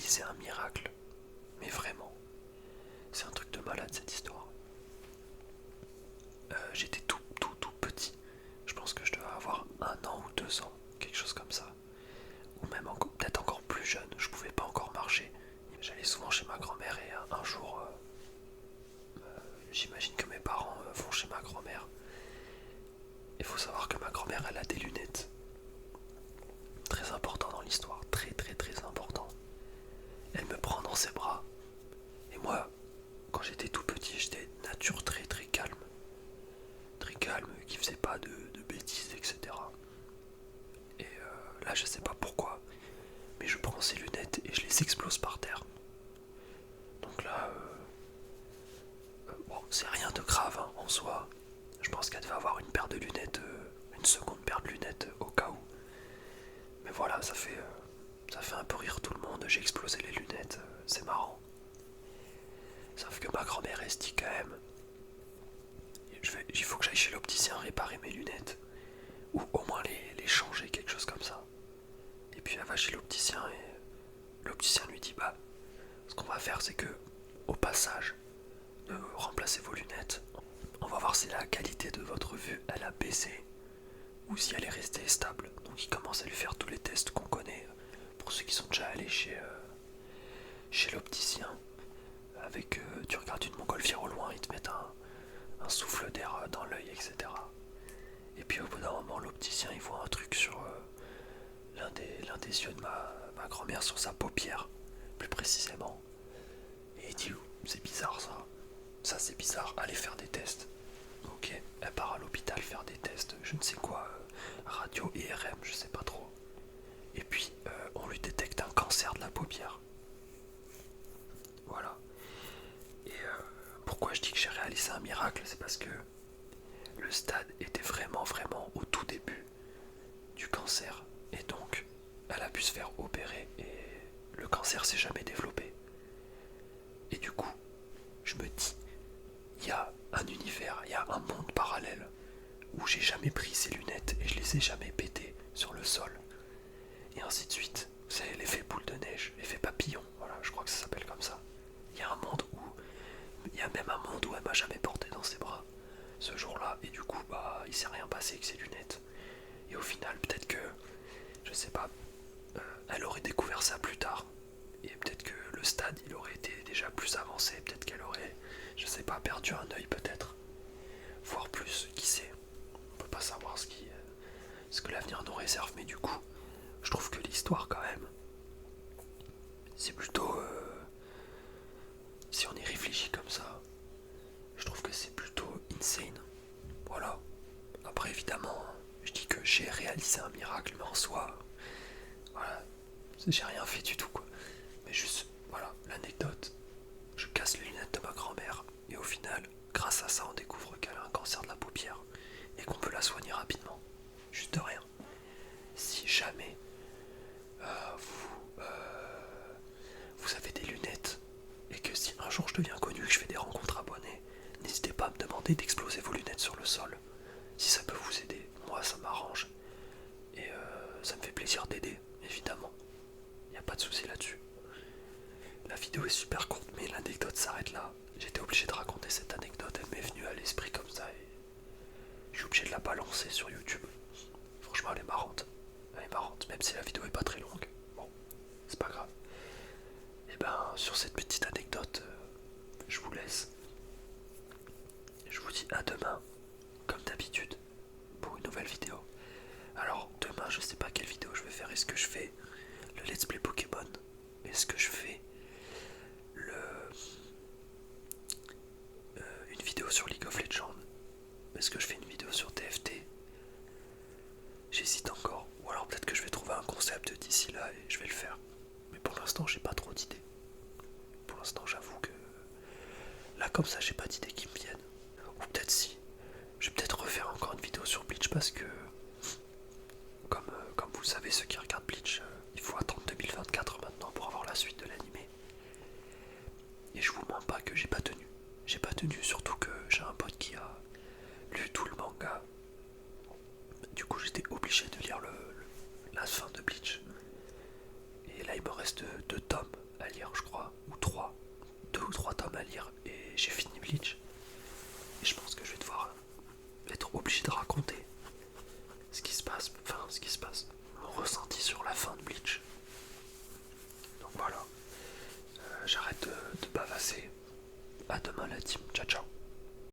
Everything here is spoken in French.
réalisé un miracle. Mais vraiment, c'est un truc de malade cette histoire. J'étais tout petit. Je pense que je devais avoir 1 an ou 2 ans, quelque chose comme ça. Ou même peut-être encore plus jeune, je pouvais pas encore marcher. J'allais souvent chez ma grand-mère et un jour, j'imagine que mes parents vont chez ma grand-mère. Il faut savoir que ma grand-mère, elle a des lunettes. Très important dans l'histoire, très important. Elle me prend dans ses bras. Et moi, quand j'étais tout petit, j'étais de nature très calme. Très calme, qui faisait pas de bêtises, etc. Et là, je sais pas pourquoi, mais je prends ces lunettes et je les explose par terre. Donc là, bon, c'est rien de grave hein, en soi. Je pense qu'elle devait avoir une paire de lunettes, une seconde paire de lunettes au cas où. Mais voilà, ça fait un peu rire tout le monde. J'ai explosé les lunettes, c'est marrant. Sauf que ma grand-mère elle se dit quand même, il faut que j'aille chez l'opticien réparer mes lunettes. Ou au moins les changer, quelque chose comme ça. Et puis elle va chez l'opticien et l'opticien lui dit bah, ce qu'on va faire c'est que au passage de remplacer vos lunettes, on va voir si la qualité de votre vue elle a baissé ou si elle est restée stable. Donc il commence à lui faire tous les tests qu'on connaît pour ceux qui sont déjà allés chez l'opticien. Avec tu regardes une montgolfière au loin, ils te mettent un souffle d'air dans l'œil, etc. Et puis au bout d'un moment, l'opticien il voit un truc sur l'un des yeux de ma grand-mère, sur sa paupière, plus précisément. Et il dit c'est bizarre ça. Ça c'est bizarre, allez faire des tests. Ok, elle part à l'hôpital faire des tests, je ne sais quoi, radio, IRM, je sais pas trop. Et puis on lui détecte un cancer de la paupière. Voilà. Et pourquoi je dis que j'ai réalisé un miracle, c'est parce que le stade était vraiment au tout début du cancer. Et donc, elle a pu se faire opérer et le cancer s'est jamais développé. Et du coup, je me dis, il y a un univers, il y a un monde parallèle où j'ai jamais pris ces lunettes et je les ai jamais pétées sur le sol. Et ainsi de suite. Vous savez, l'effet boule de neige, l'effet papillon, voilà, je crois que ça s'appelle comme ça. Il y a un monde où, il y a même un monde où elle m'a jamais porté dans ses bras ce jour-là, et du coup, bah, il s'est rien passé avec ses lunettes. Et au final, peut-être que, je sais pas, elle aurait découvert ça plus tard. Et peut-être que le stade, il aurait été déjà plus avancé. Peut-être qu'elle aurait, je sais pas, perdu un œil peut-être. Voire plus, qui sait. On peut pas savoir ce que l'avenir nous réserve. Mais du coup, je trouve que l'histoire quand même, c'est plutôt... si on y réfléchit comme ça, je trouve que c'est plutôt insane. Voilà. Après évidemment, je dis que j'ai réalisé un miracle, mais en soi, voilà, j'ai rien fait du tout quoi. Mais juste, voilà, l'anecdote, je casse les lunettes de ma grand-mère, et au final, grâce à ça, on découvre qu'elle a un cancer de la paupière, et qu'on peut la soigner rapidement. Juste de rien. Si jamais vous avez des lunettes, et que si un jour je deviens connu et que je fais des rencontres abonnées, n'hésitez pas à me demander d'exploser vos lunettes sur le sol. Si ça peut vous aider, moi ça m'arrange. Et ça me fait plaisir d'aider, évidemment. Il n'y a pas de souci là-dessus. La vidéo est super courte, mais l'anecdote s'arrête là. J'étais obligé de raconter cette anecdote, elle m'est venue à l'esprit comme ça et je suis obligé de la balancer sur YouTube. Franchement, elle est marrante. Elle est marrante, même si la vidéo est pas très longue. Bon, c'est pas grave. Et ben, sur cette petite anecdote, je vous laisse. Je vous dis à demain, comme d'habitude, pour une nouvelle vidéo. Alors, demain, je sais pas quelle vidéo je vais faire. Est-ce que je fais le Let's Play Pokémon? Est-ce que je fais une vidéo sur League of Legends? Est-ce que je fais une vidéo sur TFT? J'hésite encore. Ou alors peut-être que je vais trouver un concept d'ici là et je vais le faire. Mais pour l'instant, j'ai pas trop d'idées. Pour l'instant, j'avoue que là, comme ça, j'ai pas d'idées qui me viennent. Ou peut-être si. Je vais peut-être refaire encore une vidéo sur Bleach parce que, comme vous le savez, ceux qui regardent Bleach, il faut attendre 2024 maintenant pour avoir la suite de l'animé. Et je vous mens pas que j'ai pas tenu. J'ai pas tenu, surtout que j'ai un pote qui a lu tout le manga. Du coup, j'étais obligé de lire la fin de Bleach. Et là, il me reste 2 tomes à lire, je crois, ou 3, 2 ou 3 tomes à lire, et j'ai fini Bleach.